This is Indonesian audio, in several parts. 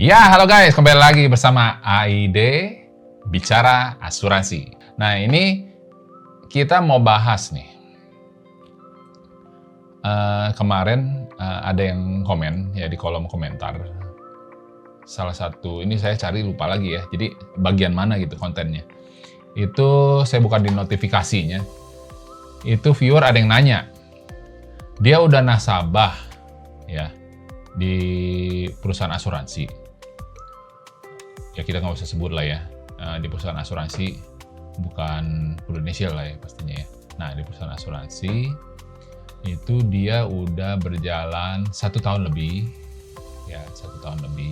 Ya, halo guys, kembali lagi bersama AID Bicara Asuransi. Nah, ini kita mau bahas nih. Kemarin ada yang komen ya di kolom komentar. Salah satu, ini saya cari lupa lagi ya. Jadi bagian mana gitu kontennya. Itu saya buka di notifikasinya. Itu viewer ada yang nanya. Dia udah nasabah ya di perusahaan asuransi. Ya kita nggak usah sebut lah ya, di perusahaan asuransi, bukan Prudential lah ya pastinya ya. Nah, di perusahaan asuransi itu dia udah berjalan 1 tahun lebih, ya 1 tahun lebih.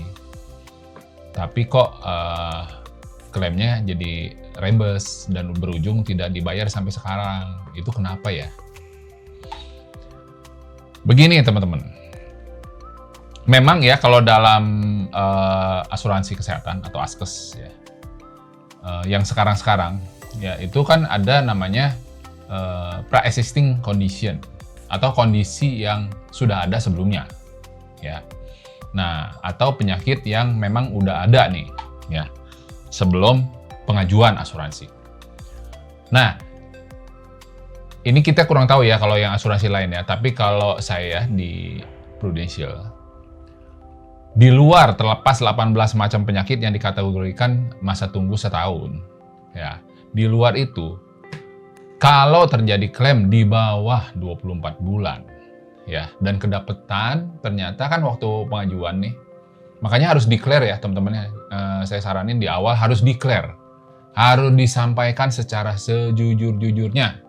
Tapi kok klaimnya jadi rembes dan berujung tidak dibayar sampai sekarang. Itu kenapa ya? Begini teman-teman. Memang ya kalau dalam asuransi kesehatan atau askes ya, yang sekarang ya itu kan ada namanya pre-existing condition atau kondisi yang sudah ada sebelumnya ya. Nah, atau penyakit yang memang udah ada nih ya sebelum pengajuan asuransi. Nah, ini kita kurang tahu ya kalau yang asuransi lain ya, tapi kalau saya di Prudential, di luar terlepas 18 macam penyakit yang dikategorikan masa tunggu setahun, ya. Di luar itu, kalau terjadi klaim di bawah 24 bulan, ya, dan kedapetan ternyata kan waktu pengajuan nih, makanya harus declare ya teman-teman. Saya saranin di awal harus declare, harus disampaikan secara sejujur-jujurnya.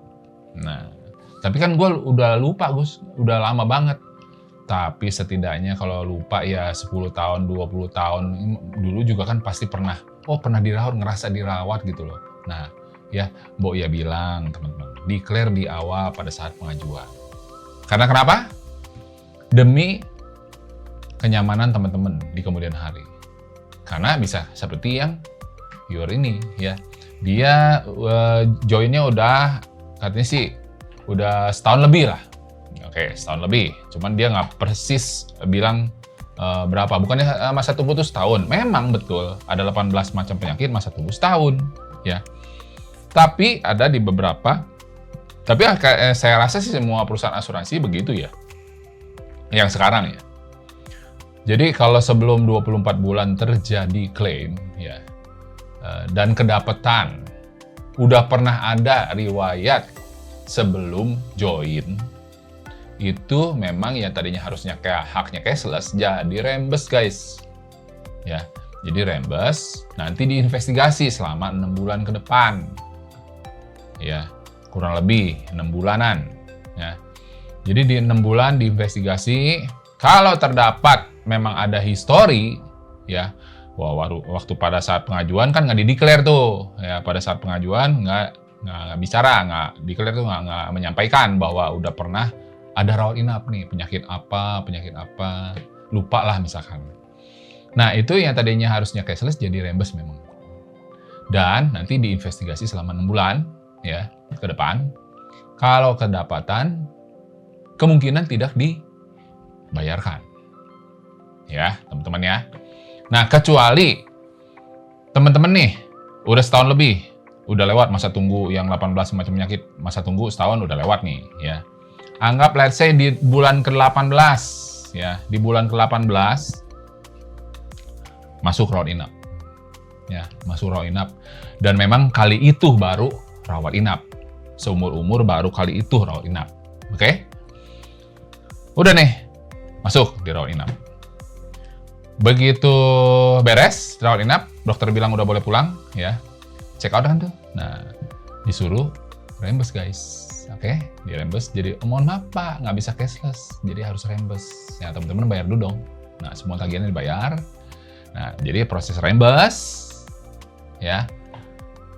Nah, tapi kan gue udah lupa Gus, udah lama banget. Tapi setidaknya kalau lupa ya 10 tahun, 20 tahun, dulu juga kan pasti pernah dirawat, ngerasa dirawat gitu loh. Nah, ya Mbok ya bilang teman-teman, declare di awal pada saat pengajuan. Karena kenapa? Demi kenyamanan teman-teman di kemudian hari. Karena bisa seperti yang viewer ini ya, dia joinnya udah katanya sih udah setahun lebih lah. Oke, setahun lebih. Cuman dia nggak persis bilang berapa. Bukannya masa tunggu itu setahun. Memang betul, ada 18 macam penyakit masa tunggu setahun. Ya. Tapi ada di beberapa. Tapi saya rasa sih semua perusahaan asuransi begitu ya. Yang sekarang ya. Jadi kalau sebelum 24 bulan terjadi klaim, ya, dan kedapetan, udah pernah ada riwayat sebelum join, itu memang yang tadinya harusnya kayak haknya cashless jadi rembes guys ya. Jadi rembes nanti diinvestigasi selama 6 bulan ke depan ya, kurang lebih 6 bulanan ya. Jadi di 6 bulan diinvestigasi, kalau terdapat memang ada histori ya, waktu pada saat pengajuan kan nggak dideklar tuh ya, pada saat pengajuan nggak bicara, nggak declare tuh, nggak menyampaikan bahwa udah pernah ada rawat inap nih, penyakit apa, lupa lah misalkan. Nah, itu yang tadinya harusnya cashless jadi rembes memang. Dan nanti diinvestigasi selama 6 bulan ya ke depan. Kalau kedapatan, kemungkinan tidak dibayarkan. Ya, teman-teman ya. Nah, kecuali teman-teman nih udah setahun lebih, udah lewat masa tunggu yang 18 macam penyakit, masa tunggu setahun udah lewat nih ya. Anggap let's say di bulan ke-18 ya, di bulan ke-18 masuk rawat inap. Ya, masuk rawat inap dan memang kali itu baru rawat inap. Seumur-umur baru kali itu rawat inap. Oke? Udah nih, masuk di rawat inap. Begitu beres rawat inap, dokter bilang udah boleh pulang ya. Check out kan tuh. Nah, disuruh rembes guys. Oke, dirembes. Jadi mohon maaf Pak, nggak bisa cashless, jadi harus rembes. Ya teman-teman bayar dulu dong. Nah, semua tagihannya dibayar. Nah, jadi proses rembes, ya,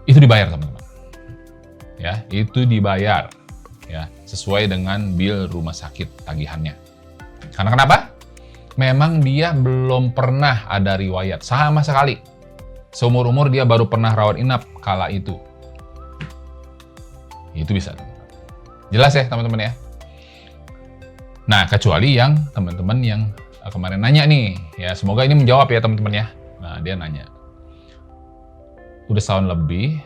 itu dibayar teman-teman. Ya, itu dibayar, ya, sesuai dengan bill rumah sakit tagihannya. Karena kenapa? Memang dia belum pernah ada riwayat sama sekali. Seumur-umur dia baru pernah rawat inap kala itu. Itu bisa. Jelas ya teman-teman ya. Nah, kecuali yang teman-teman yang kemarin nanya nih, ya semoga ini menjawab ya teman-teman ya. Nah, dia nanya, udah setahun lebih,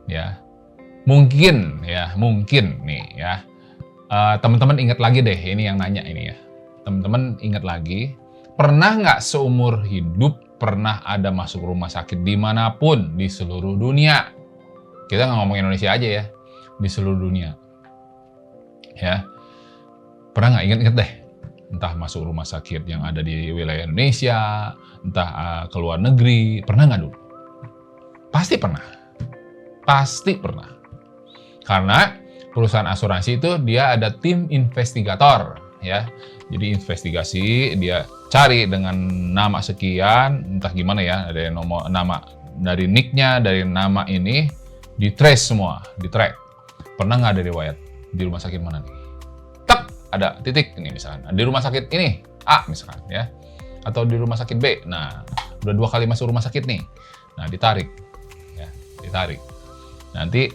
ya mungkin nih ya, teman-teman ingat lagi deh, ini yang nanya ini ya, teman-teman ingat lagi, pernah nggak seumur hidup pernah ada masuk rumah sakit dimanapun di seluruh dunia? Kita nggak ngomong Indonesia aja ya, di seluruh dunia, ya pernah nggak ingat deh? Entah masuk rumah sakit yang ada di wilayah Indonesia, entah ke luar negeri, pernah nggak dulu? Pasti pernah. Pasti pernah. Karena perusahaan asuransi itu dia ada tim investigator, ya. Jadi investigasi, dia cari dengan nama sekian, entah gimana ya, ada nomor nama dari nick-nya, dari nama ini, di-trace semua, di-track. Pernah nggak ada riwayat di rumah sakit mana nih? Ada titik ini misalkan di rumah sakit ini A misalkan ya, atau di rumah sakit B. Nah, udah 2 kali masuk rumah sakit nih. Nah, ditarik ya, ditarik. Nanti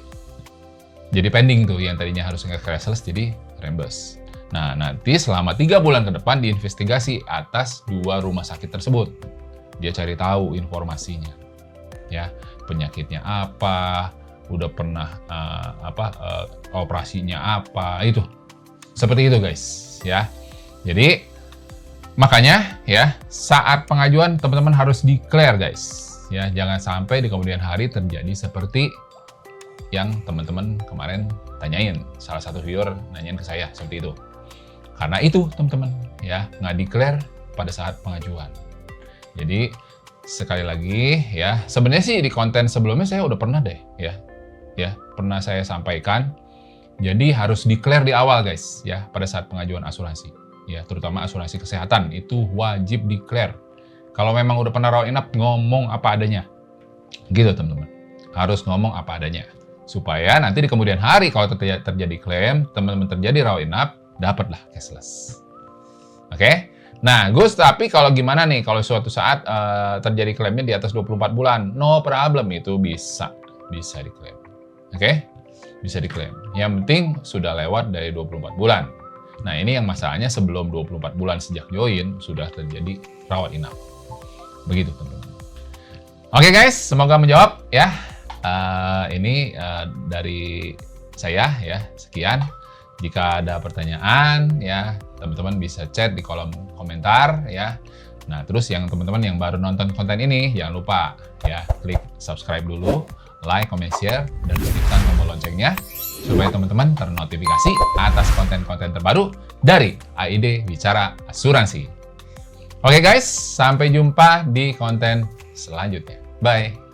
jadi pending tuh, yang tadinya harus cashless jadi reimburse. Nah, nanti selama 3 bulan ke depan diinvestigasi atas 2 rumah sakit tersebut. Dia cari tahu informasinya. Ya, penyakitnya apa, udah pernah operasinya apa, itu. Seperti itu guys, ya. Jadi makanya ya, saat pengajuan teman-teman harus declare guys, ya. Jangan sampai di kemudian hari terjadi seperti yang teman-teman kemarin tanyain. Salah satu viewer nanyain ke saya seperti itu. Karena itu teman-teman, ya, nggak declare pada saat pengajuan. Jadi sekali lagi ya, sebenarnya sih di konten sebelumnya saya udah pernah deh, ya pernah saya sampaikan. Jadi harus declare di awal guys, ya, pada saat pengajuan asuransi, ya, terutama asuransi kesehatan itu wajib declare. Kalau memang udah pernah rawat inap, ngomong apa adanya, gitu teman-teman. Harus ngomong apa adanya, supaya nanti di kemudian hari kalau terjadi klaim, teman-teman terjadi rawat inap, dapatlah cashless. Oke? Nah, Gus, tapi kalau gimana nih kalau suatu saat terjadi klaimnya di atas 24 bulan? No problem, itu bisa diklaim. Oke? Bisa diklaim. Yang penting sudah lewat dari 24 bulan. Nah, ini yang masalahnya sebelum 24 bulan sejak join sudah terjadi rawat inap. Begitu teman-teman. Oke guys, semoga menjawab ya. Ini dari saya ya, sekian. Jika ada pertanyaan ya, teman-teman bisa chat di kolom komentar ya. Nah, terus yang teman-teman yang baru nonton konten ini, jangan lupa ya, klik subscribe dulu, like, comment, share, dan aktifkan tombol loncengnya supaya teman-teman ternotifikasi atas konten-konten terbaru dari AID Bicara Asuransi. Oke guys, sampai jumpa di konten selanjutnya. Bye!